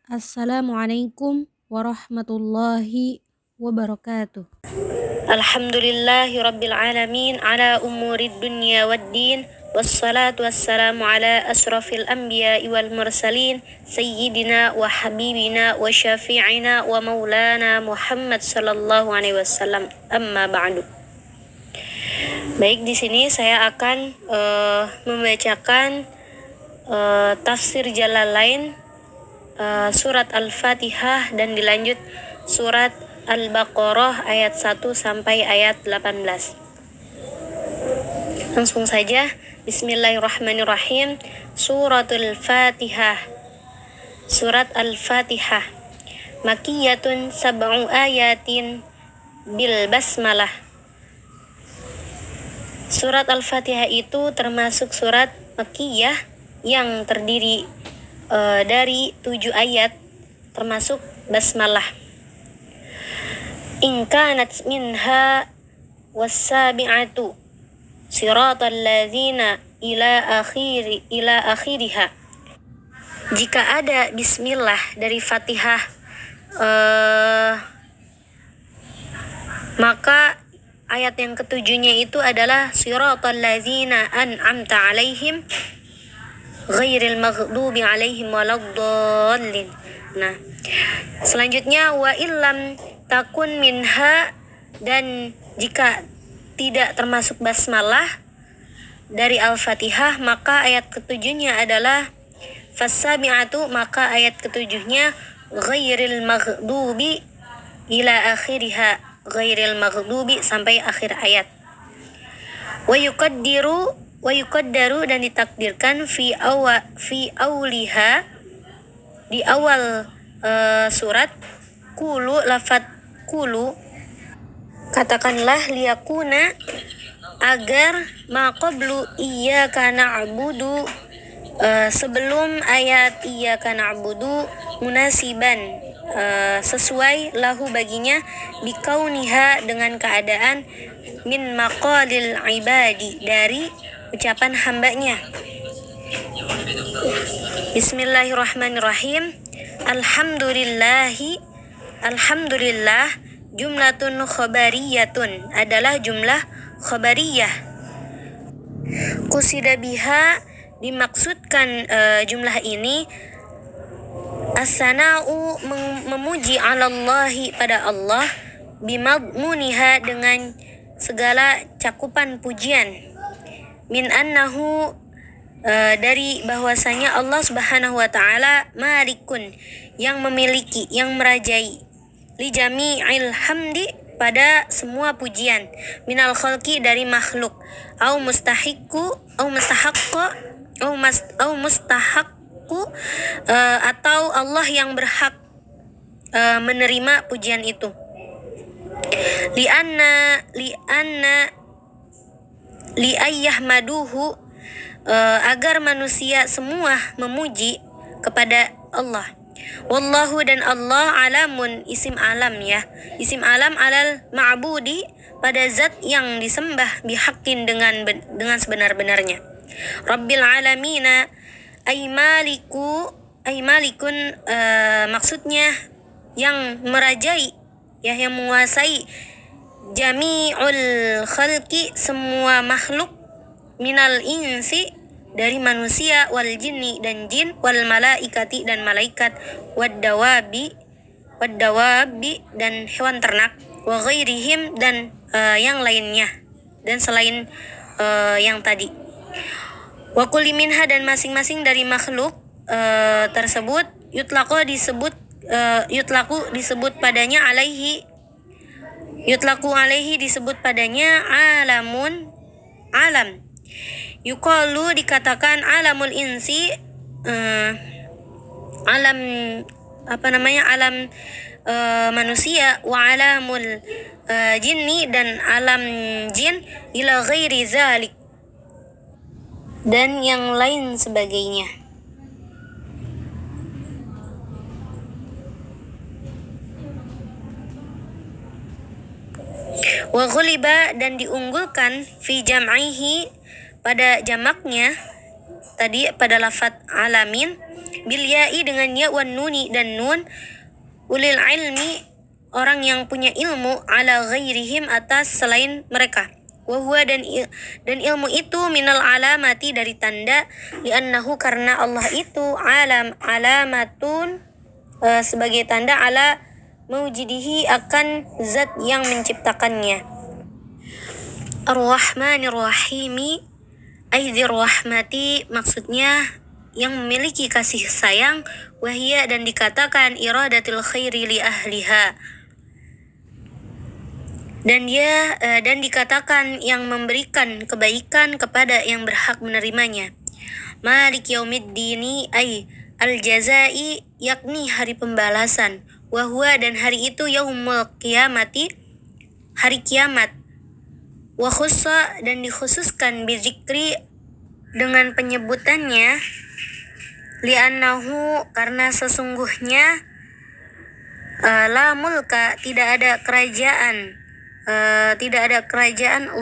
Assalamualaikum warahmatullahi wabarakatuh. Alhamdulillahi Rabbil Alamin ala umurid dunya waddin wassalatu wassalamu ala asrafil anbiya wal mursalin sayyidina wa habibina wa syafi'ina wa maulana Muhammad sallallahu alaihi wasallam, amma ba'du. Baik, di sini saya akan membacakan tafsir Jalalain, surat Al-Fatihah, dan dilanjut surat Al-Baqarah ayat 1 sampai ayat 18. Langsung saja. Bismillahirrahmanirrahim. Suratul Fatihah. Surat Al-Fatihah. Makiyatun sab'u ayatin bil basmalah. Surat Al-Fatihah itu termasuk surat Makiyah yang terdiri dari 7 ayat, termasuk basmalah. In kanat minha was-sabi'atu siratal ladzina ila akhiriha. Jika ada bismillah dari Fatihah, maka ayat yang ketujuhnya itu adalah siratal ladzina an'amta alaihim ghairil maghdubi alaihim waladdallin. Nah, selanjutnya wa illam takun minha, dan jika tidak termasuk basmalah dari Al-Fatihah, maka ayat ketujuhnya adalah fasabi'atu, maka ayat ketujuhnya ghairil maghdubi ila akhiriha, ghairil maghdubi sampai akhir ayat. Wa yuqaddaru dan ditakdirkan fi auliha, di awal surat, kulu, lafat kulu, katakanlah, liyakuna, agar maqablu iyyaka na'budu, sebelum ayat iyyaka na'budu, munasiban, sesuai, lahu baginya, bikauniha, dengan keadaan, min maqalil ibadi, dari ucapan hambanya. Bismillahirrahmanirrahim. Alhamdulillah, jumlatun khabariyatun, adalah jumlah khabariyah. Qusida biha, dimaksudkan jumlah ini, as-sana'u, memuji, 'alallahi, pada Allah, bimadmuniha, dengan segala cakupan pujian, min annahu, dari bahwasanya Allah Subhanahu wa taala, malikun, yang memiliki, yang merajai, li jami'il hamdi, pada semua pujian, minal khalqi, dari makhluk, au mustahiqqu, atau Allah yang berhak menerima pujian itu. Li ayyahmaduhu, agar manusia semua memuji kepada Allah. Wallahu, dan Allah, alamun, isim alam, ya, isim alam, alal ma'budi, pada zat yang disembah, bihaqqin, dengan sebenar-benarnya. Rabbil alamina, ay malikun, maksudnya yang merajai, ya, yang menguasai, jami'ul khalqi, semua makhluk, minal insi, dari manusia, wal jinni, dan jin, wal malaikati, dan malaikat, wad-dawabi, dan hewan ternak, wa ghairihim, dan yang lainnya, dan selain yang tadi. Wa kulli minha, dan masing-masing dari makhluk tersebut, yutlaku disebut padanya, disebut padanya, alamun, alam. Yuqalu, dikatakan, alamul insi, alam manusia, wa alamul jinni, dan alam jin, ila ghairi zalik, dan yang lain sebagainya. Wa ghuliba, dan diunggulkan, fi jam'ihi, pada jamaknya, tadi pada lafaz alamin, bil ya'i dengan ya wan nuni dan nun, ulil ilmi orang yang punya ilmu, ala ghairihim atas selain mereka. Wahwa dan ilmu itu minal alamati dari tanda, li'annahu karena Allah itu alamatun sebagai tanda ala maujidihi akan zat yang menciptakannya. Ar-Rahmanir Rahimi Aidzir rahmati maksudnya yang memiliki kasih sayang, wahia dan dikatakan iradatil khairi li ahliha, dan dikatakan yang memberikan kebaikan kepada yang berhak menerimanya. Malik yaumiddini ay al-jazai yakni hari pembalasan, wahwa dan hari itu yaumul qiyamati hari kiamat. Wa khussa dan dikhususkan bizikri dengan penyebutannya, li'annahu karena sesungguhnya la mulka tidak ada kerajaan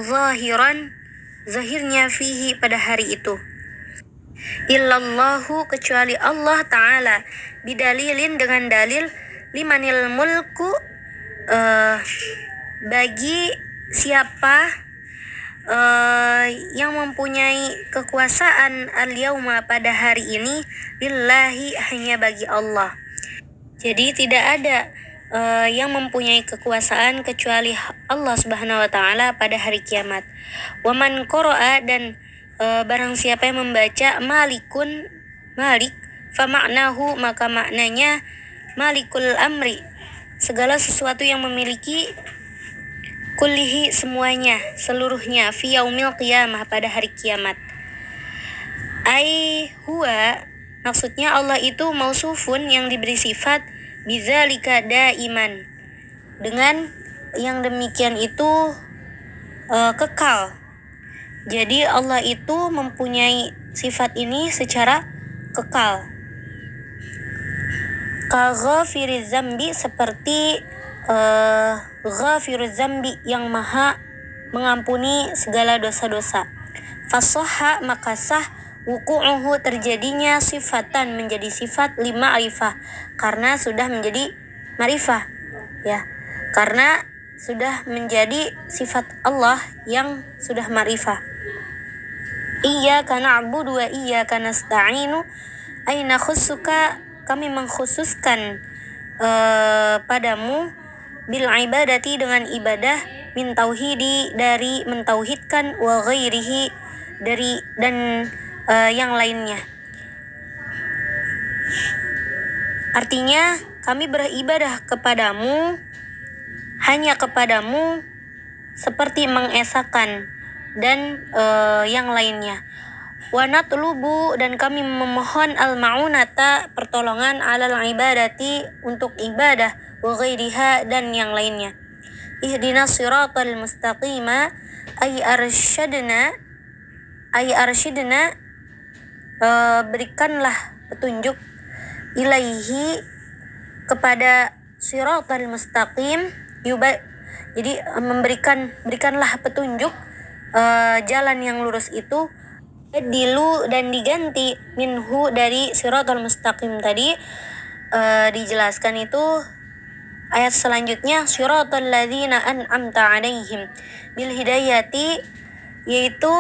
zahiran zahirnya fihi pada hari itu, illallahu kecuali Allah Ta'ala, bidalilin dengan dalil, limanil mulku bagi siapa yang mempunyai kekuasaan al-yauma pada hari ini, lillahi hanya bagi Allah. Jadi tidak ada yang mempunyai kekuasaan kecuali Allah Subhanahu wa taala pada hari kiamat. Wa man qara'a dan barang siapa yang membaca malik fa ma'nahu maka maknanya malikul amri segala sesuatu yang memiliki, kullihi semuanya, seluruhnya, fi yaumil qiyamah pada hari kiamat. Ai huwa maksudnya Allah itu mausufun yang diberi sifat, bizalika daiman dengan yang demikian itu kekal. Jadi Allah itu mempunyai sifat ini secara kekal. Ka ghafiriz zambi seperti ghafiruz zambi yang maha mengampuni segala dosa-dosa. Fasahha maka sah wuqu'uhu terjadinya sifatan menjadi sifat lima ma'rifah karena sudah menjadi ma'rifah, ya, karena sudah menjadi sifat Allah yang sudah ma'rifah. Iyyaka na'budu wa iyyaka nasta'inu ay nakhussuka kami mengkhususkan padamu bil ibadati dengan ibadah, min tauhidi dari mentauhidkan, wa ghairihi dari dan yang lainnya. Artinya kami beribadah kepadamu, hanya kepadamu seperti mengesakan dan yang lainnya. Wa natlubu dan kami memohon al-ma'unata pertolongan alal ibadati untuk ibadah, wa ghairiha dan yang lainnya. Ihdinas siratal mustaqima ay arsyidna berikanlah petunjuk ilaihi kepada siratal mustaqim, jadi berikanlah petunjuk jalan yang lurus itu, dilu dan diganti minhu dari siratal mustaqim tadi dijelaskan itu ayat selanjutnya, siratal ladzina an'amta 'alaihim bil hidayati, yaitu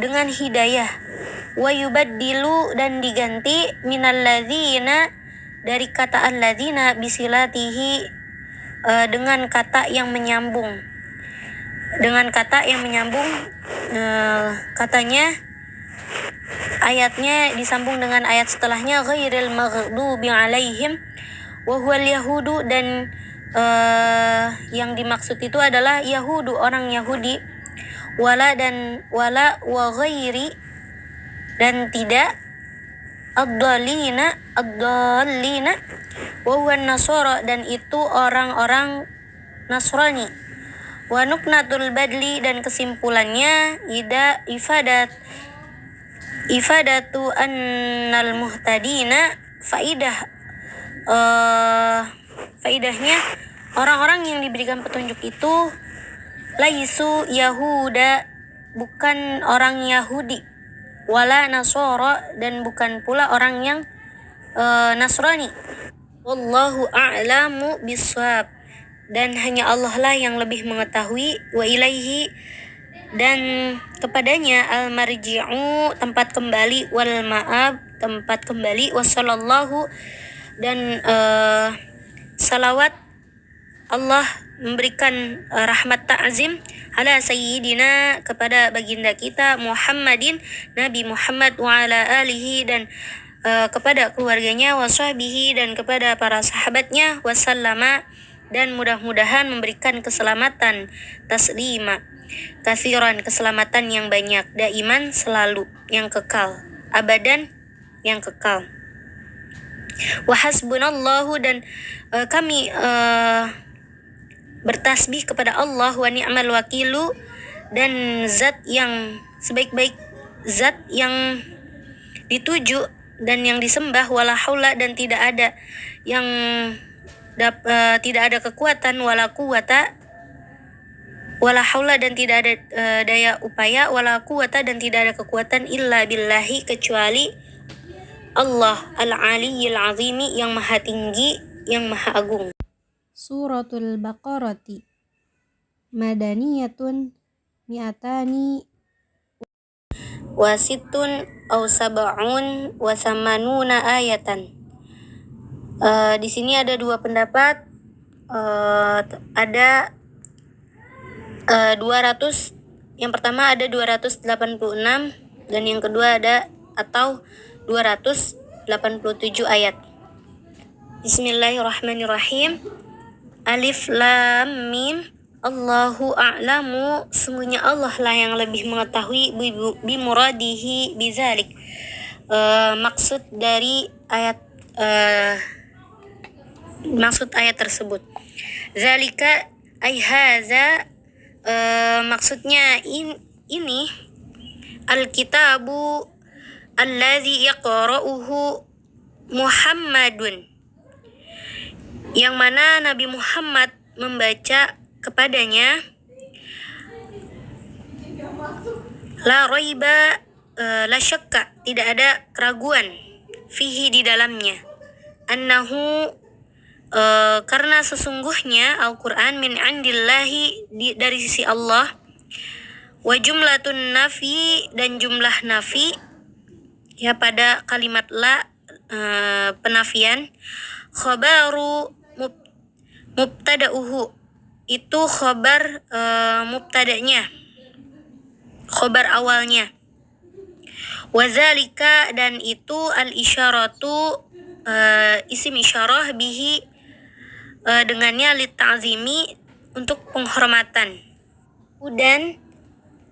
dengan hidayah, wa yubaddilu dan diganti minal ladzina dari kata alladzina bisilatihi dengan kata yang menyambung, katanya ayatnya disambung dengan ayat setelahnya, ghairil maghdubi alaihim wa huwal yahudu, dan yang dimaksud itu adalah Yahudu, orang Yahudi, wala wa ghairi dan tidak, ad-dallina wa huwa nasara dan itu orang-orang Nasrani. Wa nuknatul badli dan kesimpulannya ifadatu annal muhtadina, faidahnya orang-orang yang diberikan petunjuk itu laisu yahuda bukan orang Yahudi, wala nasara, dan bukan pula orang yang Nasrani. Wallahu a'lamu bishawab, dan hanya Allah lah yang lebih mengetahui. Wa ilaihi, dan kepadanya al-marji'u, tempat kembali, wal ma'ab, tempat kembali, wassallallahu, dan salawat Allah memberikan rahmat ta'zim ala sayyidina, kepada baginda kita Muhammadin, Nabi Muhammad, wa ala alihi, dan kepada keluarganya, wa sahbihi, dan kepada para sahabatnya, wasallama, dan mudah-mudahan memberikan keselamatan, taslima katsiran, keselamatan yang banyak, daiman, selalu, yang kekal, abadan, yang kekal. Wa hasbunallahu, dan kami bertasbih kepada Allah, wa ni'mal wakilu, dan zat yang sebaik-baik zat yang dituju dan yang disembah, wala haula, dan tidak ada yang tidak ada kekuatan, wala quwata, wala haula, dan tidak ada daya upaya, wala quwata, dan tidak ada kekuatan, illa billahi, kecuali Allah al-aliyyil azimi, yang maha tinggi, yang maha agung. Suratul Baqarati Madaniyatun mi'atani Wasitun au sab'un wa samanuna ayatan. Di sini ada dua pendapat. Ada 200. Yang pertama ada 286, dan yang kedua ada atau 287 ayat. Bismillahirrahmanirrahim. Alif lam mim. Allahu a'lamu, sungguhnya Allah lah yang lebih mengetahui, bimuradihi bizalik, maksud dari ayat maksud ayat tersebut. Zalika ay haza, maksudnya ini al-kitabu alladzi yaqra'uhu Muhammadun, yang mana Nabi Muhammad membaca kepadanya, la raiba, la syakka, tidak ada keraguan, fihi, di dalamnya, annahu, karena sesungguhnya Al-Quran, min indillahi, dari sisi Allah, wa jumlatun nafi, dan jumlah nafi, ya pada kalimat la, penafian, khabaru mubtada'uhu, itu khobar mubtada'nya, khobar awalnya. Wazalika, dan itu al-isyaratu, isim isyarah, bihi, dengannya, lit'azimi, untuk penghormatan.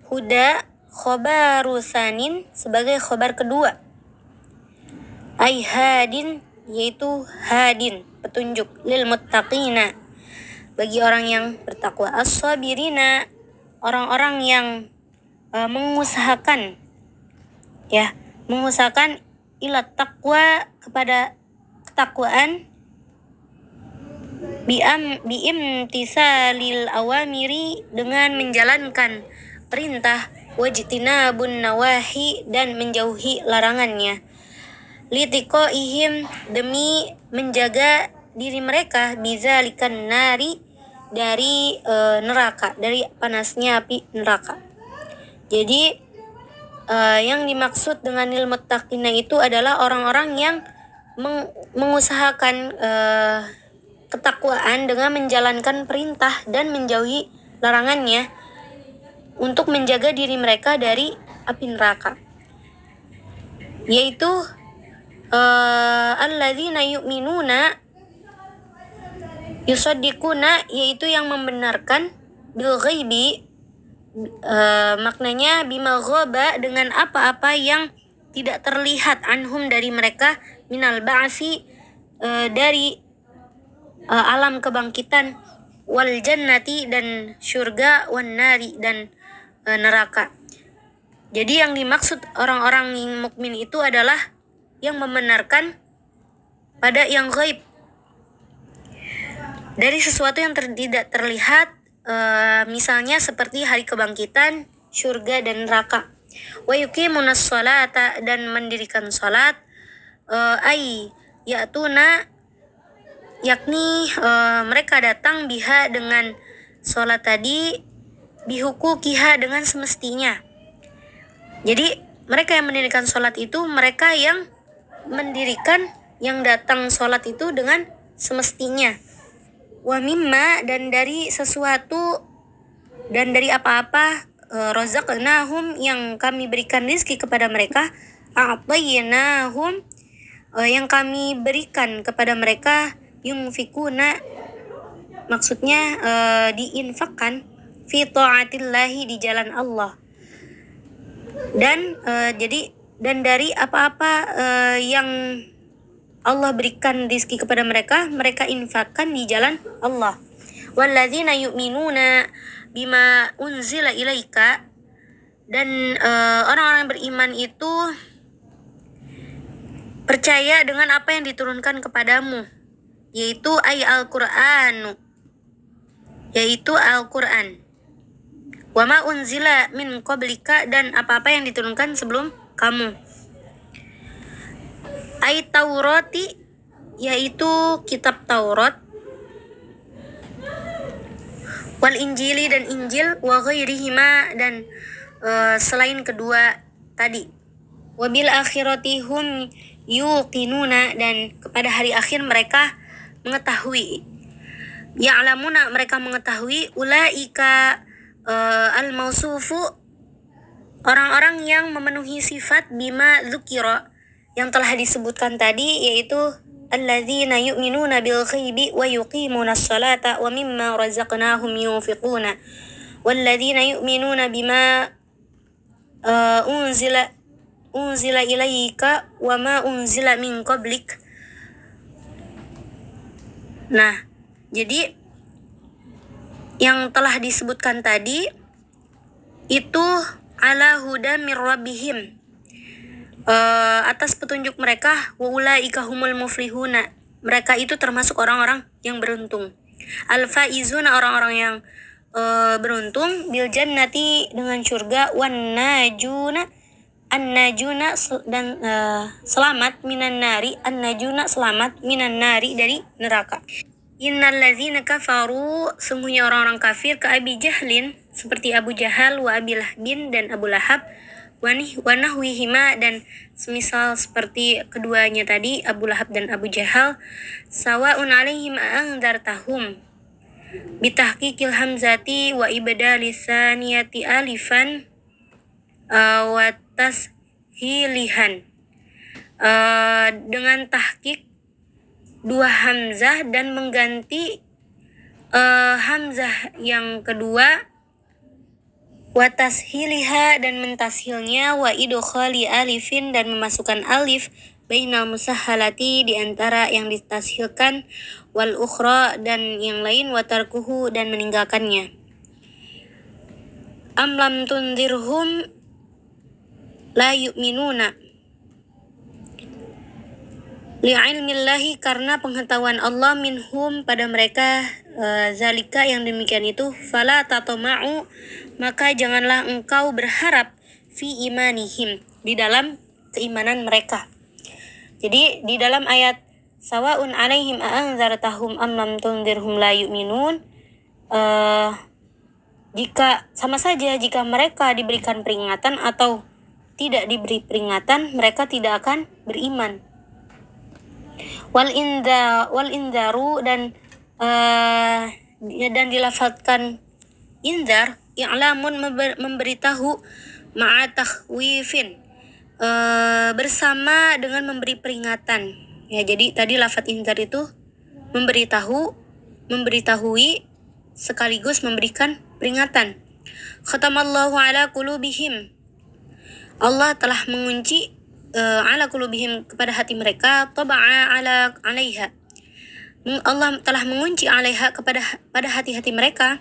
Huda khobaru sanin, sebagai khobar kedua. Ay hadin, yaitu hadin, petunjuk, lil muttaqina, bagi orang yang bertakwa, as-sabirina, orang-orang yang mengusahakan, ya, mengusahakan, ila taqwa, kepada ketakwaan, biimtisalil awamiri, dengan menjalankan perintah, wajtinabun nawahi, dan menjauhi larangannya, litiqaihim, demi menjaga diri mereka, bizalikan nari, dari neraka, dari panasnya api neraka. Jadi yang dimaksud dengan lil muttaqina itu adalah orang-orang yang mengusahakan ketakwaan dengan menjalankan perintah dan menjauhi larangannya, untuk menjaga diri mereka dari api neraka, yaitu alladzina yu'minuna yusaddiquna, yaitu yang membenarkan, bil ghaibi, maknanya bima ghaba, dengan apa-apa yang tidak terlihat, anhum, dari mereka, minal ba'si, dari alam kebangkitan, wal jannati, dan syurga, wan nari, dan neraka. Jadi yang dimaksud orang-orang yang mukmin itu adalah yang membenarkan pada yang ghaib, dari sesuatu yang tidak terlihat, misalnya seperti hari kebangkitan, syurga, dan neraka. Wa yuqimunas sholata, dan mendirikan salat, ay ya'tuna, yakni mereka datang biha, dengan salat tadi, bihukukiha, dengan semestinya. Jadi mereka yang mendirikan salat itu mereka yang mendirikan, yang datang salat itu dengan semestinya. Wa mimma, dan dari sesuatu, dan dari apa-apa, razaqnahum, yang kami berikan rizki kepada mereka, a'tainahum, yang kami berikan kepada mereka, yunfikuna, maksudnya diinfakkan, fi ta'atillahi, di jalan Allah. Dan dan dari apa-apa yang Allah berikan rizki kepada mereka, mereka infakkan di jalan Allah. Walladzina yu'minuna bima unzila ilaika, dan orang-orang yang beriman itu percaya dengan apa yang diturunkan kepadamu, yaitu Al-Qur'an, yaitu Al-Qur'an. Wa ma unzila min qablika, dan apa-apa yang diturunkan sebelum kamu. Taurati, yaitu kitab Taurat, wal Injili, dan Injil, wa ghairihima, dan selain kedua tadi. Wa bil akhirati hum yuqinuna, dan kepada hari akhir mereka mengetahui. Ya'lamuna, mereka mengetahui. Ulaika al-mausufu, orang-orang yang memenuhi sifat bima dzukira, yang telah disebutkan tadi, yaitu alladzina yu'minuna bil ghaibi wa yuqimunas salata wa mimma razaqnahum yunfiquna walladzina yu'minuna bima unzila ilaika wa ma unzila min qablik. Nah, jadi yang telah disebutkan tadi itu ala huda mir rabbihim, atas petunjuk mereka, wa ulaika humul muflihuna, mereka itu termasuk orang-orang yang beruntung. Al-faizuna, orang-orang yang beruntung, bil jannati, dengan surga, wan najuna, an-najuna, dan selamat, minan nari, an-najuna, selamat, minan nari, dari neraka. Innal ladzina kafaru, sungguhnya orang-orang kafir, ka Abi Jahlin, seperti Abu Jahal, wa Abi Lahbin, dan Abu Lahab, wa nahwihima, dan semisal seperti keduanya tadi, Abu Lahab dan Abu Jahal, sawa'un alaihim a'andzartahum, bitahqiqil hamzati wa ibdali tsaniyati alifan wa tashilihan, dengan tahqiq dua hamzah dan mengganti hamzah yang kedua, wa tashiliha, dan mentashilnya, wa idkhali alifin, dan memasukkan alif, bainal musahhalati, di antara yang ditashilkan, wal ukhra, dan yang lain, wa tarkuhu, dan meninggalkannya. Am lam tunzirhum la yu'minuna, li'ilmillahi, karena pengetahuan Allah, minhum, pada mereka, zalika, yang demikian itu, fala tatoma'u, maka janganlah engkau berharap, fi imanihim, di dalam keimanan mereka. Jadi di dalam ayat sawa'un alaihim a'anzartahum am lam tunzirhum la yu'minun, jika sama saja, jika mereka diberikan peringatan atau tidak diberi peringatan, mereka tidak akan beriman. Wal inzaru, dan dilafadzkan inzar, i'lamun, memberitahu, ma'a takhwifin, bersama dengan memberi peringatan. Ya, jadi tadi lafadz inzar itu memberitahui sekaligus memberikan peringatan. Khatamallahu ala qulubihim, Allah telah mengunci ala qulubihim, kepada hati mereka, taba'a alaiha, Allah telah mengunci alaiha, pada hati-hati mereka,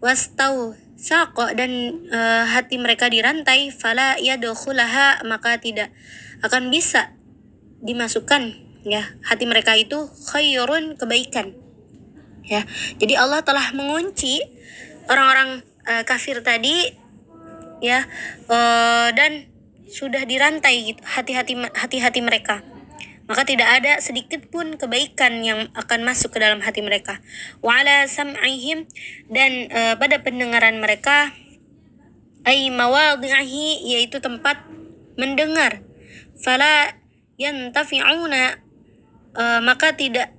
wastau saqa, dan hati mereka dirantai, fala yadkhulaha, maka tidak akan bisa dimasukkan, ya, hati mereka itu khairun, kebaikan, ya. Jadi Allah telah mengunci orang-orang kafir tadi ya, dan sudah dirantai gitu hati-hati mereka, maka tidak ada sedikit pun kebaikan yang akan masuk ke dalam hati mereka. Wa ala sam'ihim, dan pada pendengaran mereka, ay mawadhi'i, yaitu tempat mendengar, fala yantafi'una, maka tidak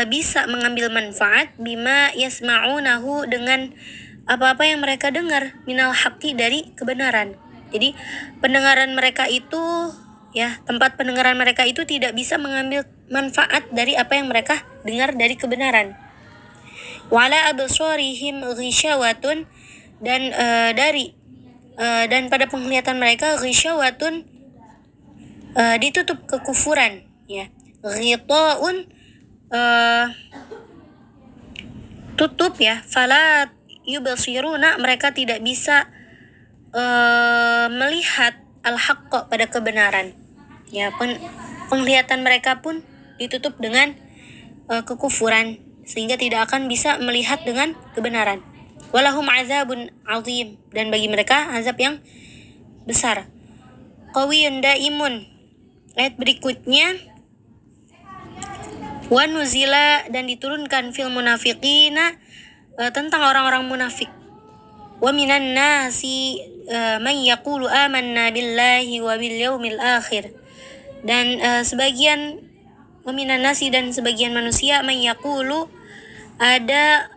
bisa mengambil manfaat, bima yasma'unahu, dengan apa-apa yang mereka dengar, minal haqqi, dari kebenaran. Jadi pendengaran mereka itu, ya, tempat pendengaran mereka itu tidak bisa mengambil manfaat dari apa yang mereka dengar dari kebenaran. Wala absarihim ghishawatun, dan dan pada penglihatan mereka, ghishawatun, ditutup kekufuran, ya. Ghitaun, tutup, ya. Fala yubsiruna, mereka tidak bisa melihat al-haqqa, pada kebenaran, ya. Penglihatan mereka pun ditutup dengan kekufuran, sehingga tidak akan bisa melihat dengan kebenaran. Walahum azabun azim, dan bagi mereka azab yang besar. Qawiyun daimun, ayat berikutnya, wa nuzila, dan diturunkan fil munafiqina, tentang orang-orang munafik. Wa minan nasi man yaqulu amanna billahi wa bil yaumil akhir, dan sebagian, wa minan nasi, dan sebagian manusia, man yaqulu, ada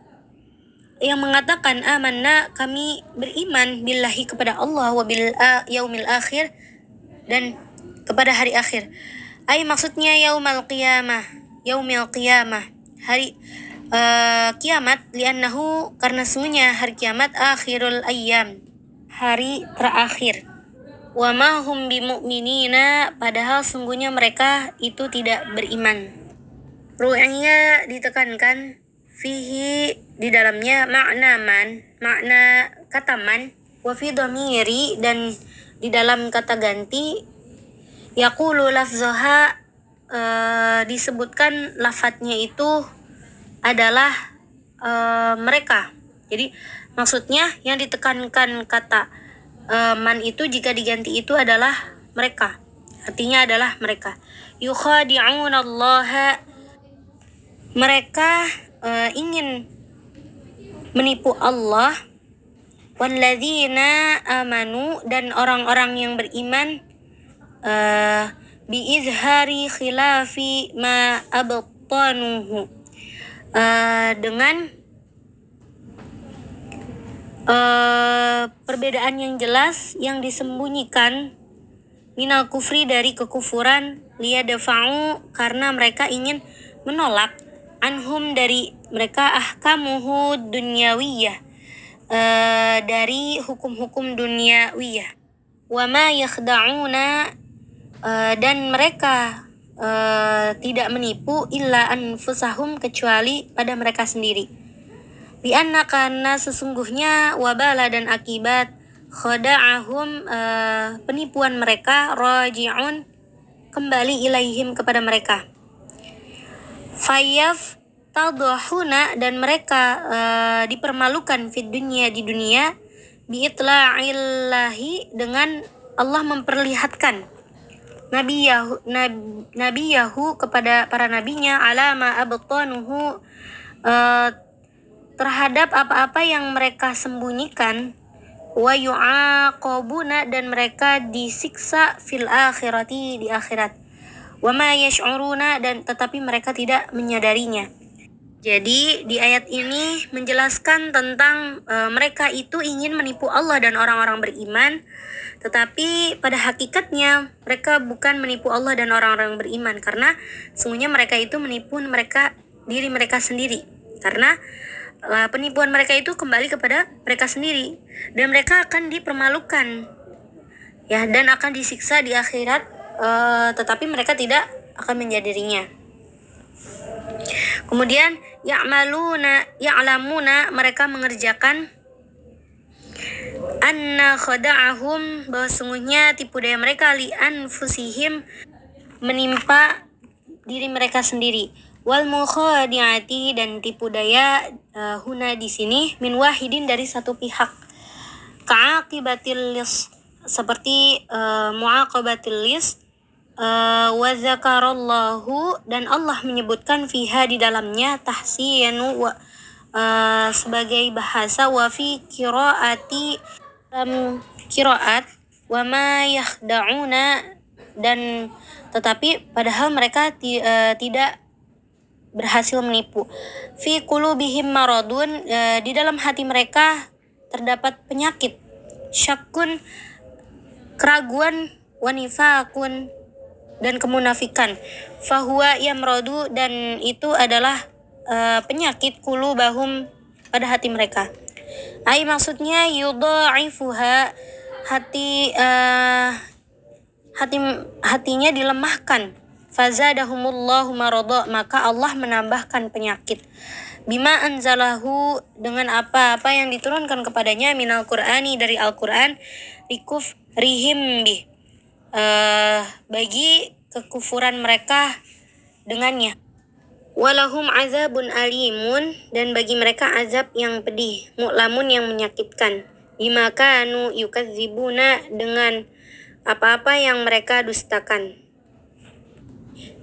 yang mengatakan, amanna, kami beriman, billahi, kepada Allah, wa bil yaumil akhir, dan kepada hari akhir. Ay, maksudnya yaumil qiyamah, hari kiamat, li'annahu, karena sungguhnya hari kiamat, akhirul ayyam, hari terakhir. Wa ma hum bimu'minina, padahal sungguhnya mereka itu tidak beriman. Ru'nya ditekankan, fihi, di dalamnya, makna kata man, wa fi dhamiri, dan di dalam kata ganti, yaqulu lafzaha, disebutkan lafadznya itu adalah mereka. Jadi maksudnya yang ditekankan kata man itu, jika diganti itu adalah mereka, artinya adalah mereka. Yukhadi'unallaha, mereka ingin menipu Allah. Walladzina amanu, dan orang-orang yang beriman, biizhari khilafi ma abtanuhu, dengan perbedaan yang jelas yang disembunyikan, minal kufri, dari kekufuran, liyadfa'u, karena mereka ingin menolak, anhum, dari mereka, ahkamuhu dunyawiyah, dari hukum-hukum dunyawiyah. Wa ma yakhda'una, dan mereka tidak menipu, illa anfusahum, kecuali pada mereka sendiri. Bi'anna, karena sesungguhnya, wabala, dan akibat, khada'ahum, penipuan mereka, raji'un, kembali, ilaihim, kepada mereka. Fayaf tadhahuna, dan mereka dipermalukan, fid dunya, di dunia, bi'itlaa'illahi, dengan Allah memperlihatkan nabiyahu, kepada para nabinya, alama abtanuhu, terhadap apa-apa yang mereka sembunyikan, wa yu'aqabuna, dan mereka disiksa, fil akhirati, di akhirat, wa ma yash'uruna, dan tetapi mereka tidak menyadarinya. Jadi di ayat ini menjelaskan tentang mereka itu ingin menipu Allah dan orang-orang beriman, tetapi pada hakikatnya mereka bukan menipu Allah dan orang-orang beriman, karena sungguhnya mereka itu menipu diri mereka sendiri, karena penipuan mereka itu kembali kepada mereka sendiri, dan mereka akan dipermalukan, ya, dan akan disiksa di akhirat, tetapi mereka tidak akan menyadarinya. Kemudian ya'lamuna, mereka mengerjakan, anna khada'ahum, bahwa sungguhnya tipu daya mereka, li anfusihim, menimpa diri mereka sendiri. Wal mukhadi'ati, dan tipu daya huna di sini, min wahidin, dari satu pihak. ka'aqibatil lis, seperti muaqabatil lis, wa zakarallahu, dan Allah menyebutkan fiha, di dalamnya, tahsinu sebagai bahasa, wa fi qiraati, qiraat, wa ma yakhda'una, dan tetapi padahal mereka tidak berhasil menipu. Fi qulubihim maradun, di dalam hati mereka terdapat penyakit. Syakkun, keraguan, wa nifakun, dan kemunafikan. Fahuwa yamradu, dan itu adalah penyakit qulubahum, pada hati mereka. Maksudnya yudha'ifuha, hatinya dilemahkan. Fazadahumullahu marada, maka Allah menambahkan penyakit. Bima anzalahu, dengan apa yang diturunkan kepadanya, minal qur'ani, dari Al-Qur'an, rihim bih, bagi kekufuran mereka dengannya. Walahum azabun alimun, dan bagi mereka azab yang pedih, mu'lamun, yang menyakitkan. Bima kanu yukadzibuna, dengan apa-apa yang mereka dustakan.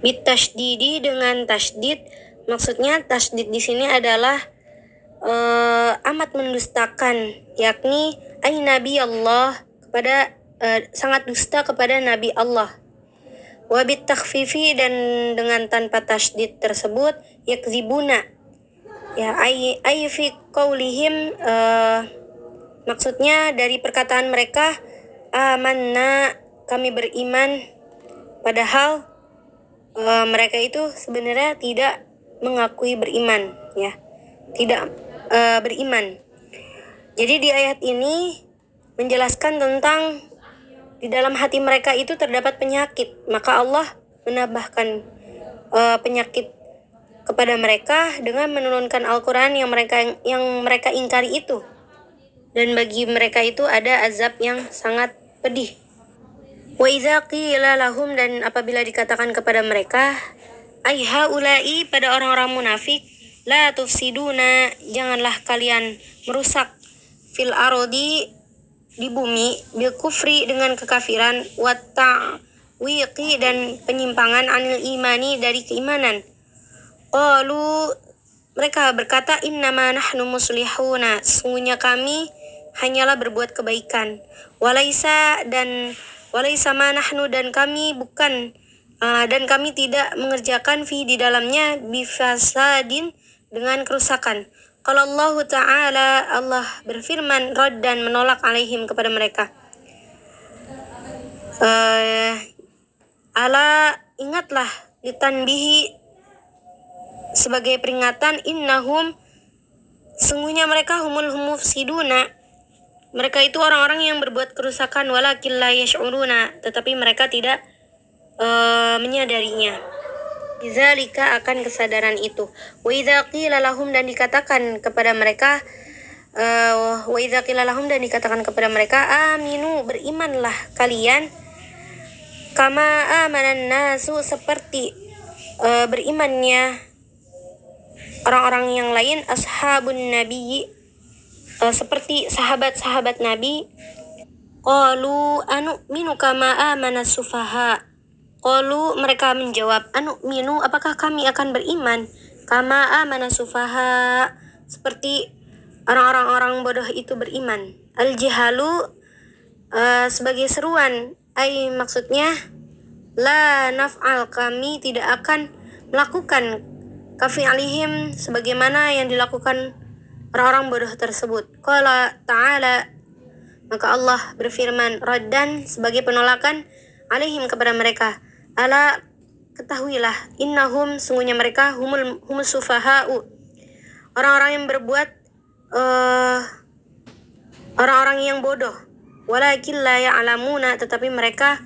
Bitasydidi, dengan tasydid, maksudnya tasydid di sini adalah amat mendustakan, yakni ay nabi Allah, kepada sangat dusta kepada nabi Allah. Wa bitakhfifi, dan dengan tanpa tasydid tersebut, yakzibuna, ya ay fi qaulihim, maksudnya dari perkataan mereka, amanna, kami beriman, padahal mereka itu sebenarnya tidak mengakui beriman, ya, tidak beriman. Jadi di ayat ini menjelaskan tentang di dalam hati mereka itu terdapat penyakit, maka Allah menambahkan penyakit kepada mereka dengan menurunkan Al-Quran yang mereka ingkari itu, dan bagi mereka itu ada azab yang sangat pedih. Wa idza qila lahum, dan apabila dikatakan kepada mereka, ai haula'i, pada orang-orang munafik, la tufsiduna, janganlah kalian merusak, fil ardi, di bumi, bil kufri, dengan kekafiran, wa ta'wiqi, dan penyimpangan, anil imani, dari keimanan. Qalu, mereka berkata, innama nahnu muslihuna, sesungguhnya kami hanyalah berbuat kebaikan. Walaisa ma nahnu, dan kami bukan, dan kami tidak mengerjakan fi, di dalamnya, bifasadin, dengan kerusakan. Kalau Allah Ta'ala, Allah berfirman, raddan, menolak, alaihim, kepada mereka. Ala, ingatlah, litanbihi, sebagai peringatan, innahum, sungguhnya mereka, humul mufsiduna, mereka itu orang-orang yang berbuat kerusakan, walakin la yash'uruna, tetapi mereka tidak menyadarinya. Bizalika, akan kesadaran itu. Wa idza qila lahum, dan dikatakan kepada mereka, aminu, berimanlah kalian, kama amanan nasu, seperti berimannya orang-orang yang lain, ashabun nabi, seperti sahabat-sahabat Nabi. Qalu anu'minu kama amana sufaha. Qalu, mereka menjawab, anu'minu, apakah kami akan beriman, kama amana sufaha, seperti orang-orang bodoh itu beriman. Al-jihalu, sebagai seruan, maksudnya la naf'al, kami tidak akan melakukan, kafi'alihim, sebagaimana yang dilakukan orang-orang bodoh tersebut. Qala ta'ala, maka Allah berfirman, raddan, sebagai penolakan, alaihim, kepada mereka. Ala, ketahuilah, innahum, sungguhnya mereka, humus sufaha'u, orang-orang yang berbuat, orang-orang yang bodoh. Walakin la ya'lamuna, tetapi mereka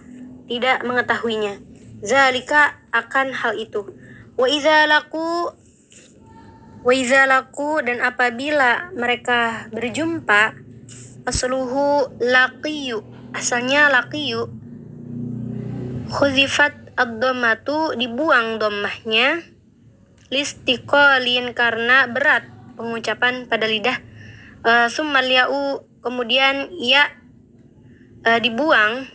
tidak mengetahuinya. Zalika, akan hal itu. Wa idza laku, dan apabila mereka berjumpa, asluhu laqiyu, asalnya laqiyu, khuzifat ad-dhammatu, dibuang dhammahnya, listiqalin, karena berat pengucapan pada lidah, summal ya'u, kemudian ia dibuang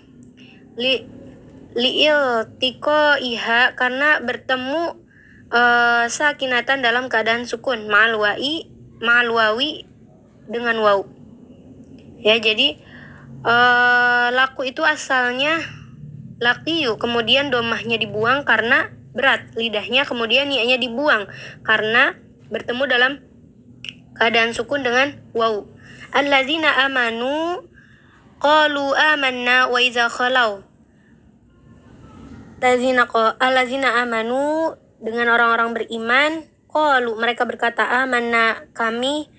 li'iltiko iha karena bertemu sakinatan dalam keadaan sukun ma'al wawi dengan waw. Ya, jadi laku itu asalnya laqiyu, kemudian domahnya dibuang karena berat lidahnya, kemudian ya-nya dibuang karena bertemu dalam keadaan sukun dengan waw. Alladzina amanu qalu amanna wa idza khalau. Alladzina amanu, dengan orang-orang beriman, qalu, mereka berkata, amanna, kami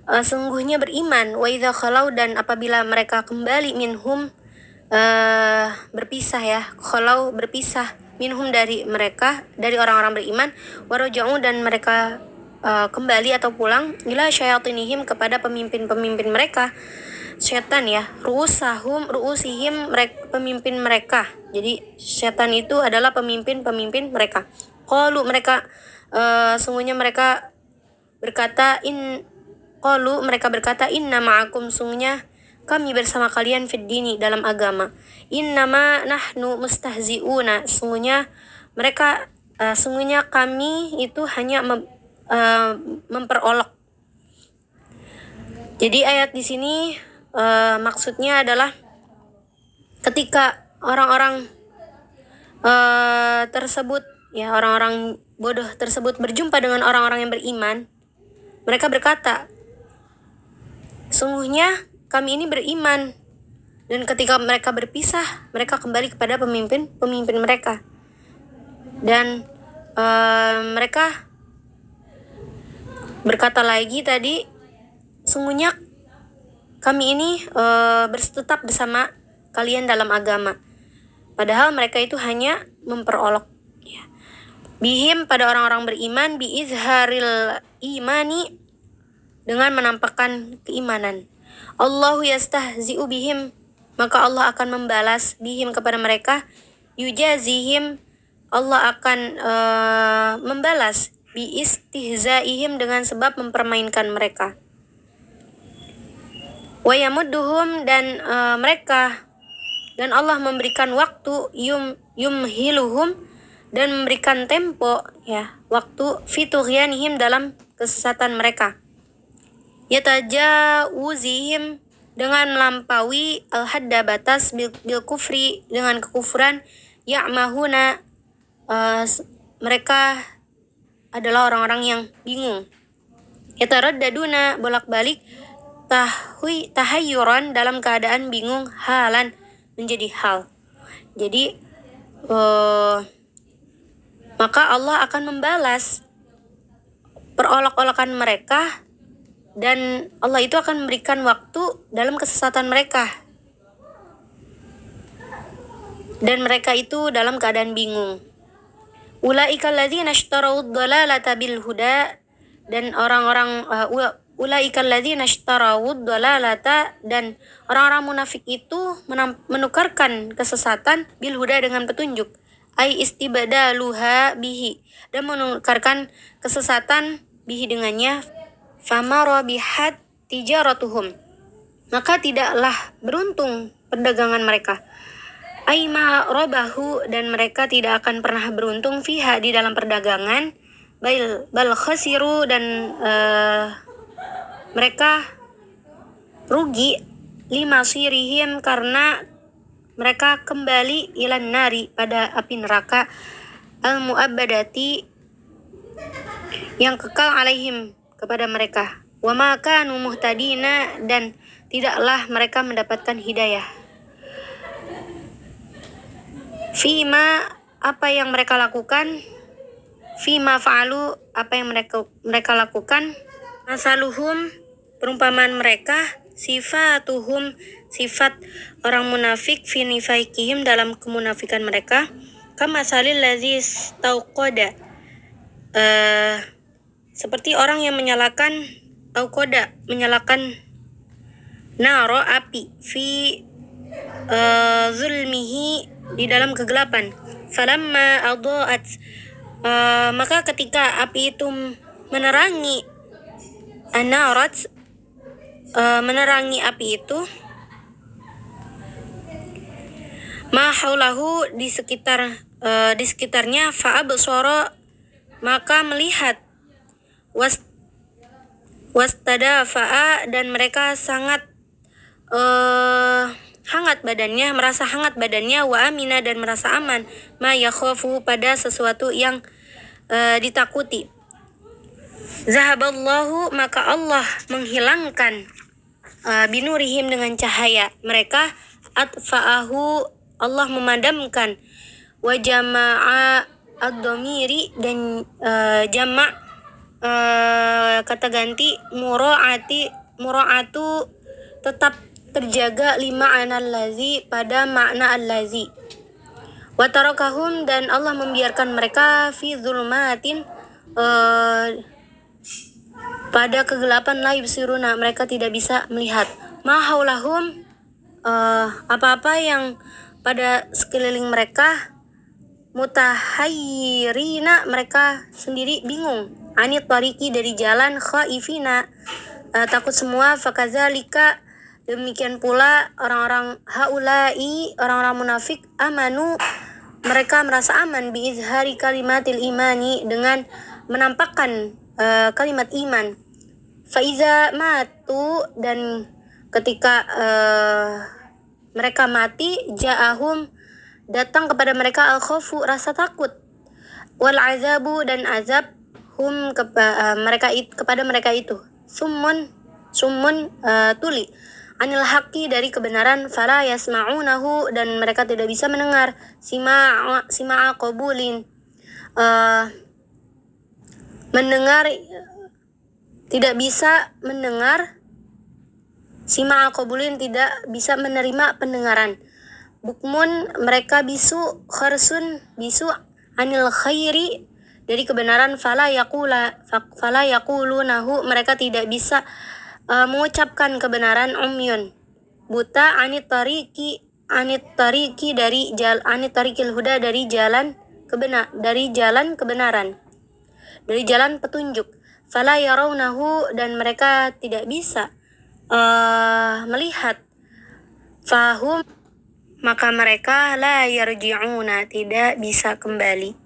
sungguhnya beriman, wa idza khalau, dan apabila mereka kembali minhum, berpisah ya, khalau berpisah, minhum dari mereka, dari orang-orang beriman, waraja'u, dan mereka kembali atau pulang, ila syayatinihim, kepada pemimpin-pemimpin mereka, setan ya, ru'usihim, pemimpin mereka. Jadi setan itu adalah pemimpin-pemimpin mereka. Qalu, mereka sungguhnya mereka berkata, mereka berkata, inna ma'akum, sungguhnya kami bersama kalian fid dini, dalam agama. Innama nahnu mustahzi'una, sungguhnya kami itu hanya memperolok. Jadi ayat di sini maksudnya adalah ketika orang-orang tersebut ya, orang-orang bodoh tersebut berjumpa dengan orang-orang yang beriman, mereka berkata, sungguhnya kami ini beriman. Dan ketika mereka berpisah, mereka kembali kepada pemimpin mereka. Dan mereka berkata lagi tadi, sungguhnya kami ini tetap bersama kalian dalam agama. Padahal mereka itu hanya memperolok. Ya. Bihim, pada orang-orang beriman, biizharil imani, dengan menampakkan keimanan. Allahu yastahzi'u bihim, maka Allah akan membalas bihim kepada mereka, yujazihim, Allah akan membalas biistihzaihim, dengan sebab mempermainkan mereka. Wa yamudduhum, dan Allah memberikan waktu, yumhiluhum, dan memberikan tempo ya, waktu, fitughyanihim, dalam kesesatan mereka. Yatajawuzihim, dengan melampaui al-hadda, batas, bil kufri, dengan kekufuran, ya'mahuna, mereka adalah orang-orang yang bingung. Yataraddaduna, bolak-balik, tahayyuran, dalam keadaan bingung, halan, menjadi hal. Jadi maka Allah akan membalas perolok-olokan mereka, dan Allah itu akan memberikan waktu dalam kesesatan mereka, dan mereka itu dalam keadaan bingung. Ulaika alladzina ishtarawud dhalalata bil huda, dan ulaika alladzina ishtarawud dhalalata, dan orang-orang munafik itu menukarkan kesesatan bil huda, dengan petunjuk. Ai istibdaluha bihi, dan menukarkan kesesatan bihi, dengannya. Fama rabihat tijaratuhum, maka tidaklah beruntung perdagangan mereka. Aima rabahu, dan mereka tidak akan pernah beruntung fiha, di dalam perdagangan. Bal khasiru, dan mereka rugi, lima sirihim, karena mereka kembali ilan nari, pada api neraka, al mu'abbadati, yang kekal, alaihim, kepada mereka. Wa ma kanu muhtadina, dan tidaklah mereka mendapatkan hidayah. Fima, apa yang mereka lakukan. Fima fa'alu, apa yang mereka lakukan. Masaluhum, perumpamaan mereka. Sifatuhum, sifat orang munafik. Fi nifaikihim, dalam kemunafikan mereka. Kama salil ladzi istauqada, seperti orang yang menyalakan naro, api, fi zulmihi, di dalam kegelapan. Falamma adaat, maka ketika api itu menerangi, anarat, menerangi api itu, ma haulahu di sekitarnya, fa'absara maka melihat, wastadafa'a dan mereka sangat merasa hangat badannya, wa amina dan merasa aman, ma yakhafu pada sesuatu yang ditakuti. Zahaballahu maka Allah menghilangkan binurihim dengan cahaya mereka, atfa'ahu Allah memadamkan, wa jama'a ad-dhamiri dan jama' kata ganti mura'atu tetap terjaga lima anallazi pada makna allazi, wa tarakahum dan Allah membiarkan mereka fi zulmatin pada kegelapan, la yubsiruna mereka tidak bisa melihat, ma haulahum apa-apa yang pada sekeliling mereka, mutahayyirina mereka sendiri bingung, anit tariki dari jalan, khaifina takut semua, fakadzalika demikian pula orang-orang haulai orang-orang munafik, amanu mereka merasa aman, biizhari kalimatil imani dengan menampakkan kalimat iman, faiza matu dan ketika mereka mati, ja'ahum datang kepada mereka al-khawfu rasa takut, wal azabu dan azab, hum kepada mereka itu, summun tuli, anil haqqi dari kebenaran, fala yasma'unahu dan mereka tidak bisa mendengar, sima'a qabulin mendengar, tidak bisa mendengar, sima'a qabulin tidak bisa menerima pendengaran, bukmun mereka bisu, kharsun bisu, anil khairi dari kebenaran, fala yaqulunahu mereka tidak bisa mengucapkan kebenaran, umyun buta, anit tariki dari anit tarikil huda dari jalan kebenaran, dari jalan petunjuk, fala yarawnahu dan mereka tidak bisa melihat, fahum maka mereka la yarji'una tidak bisa kembali.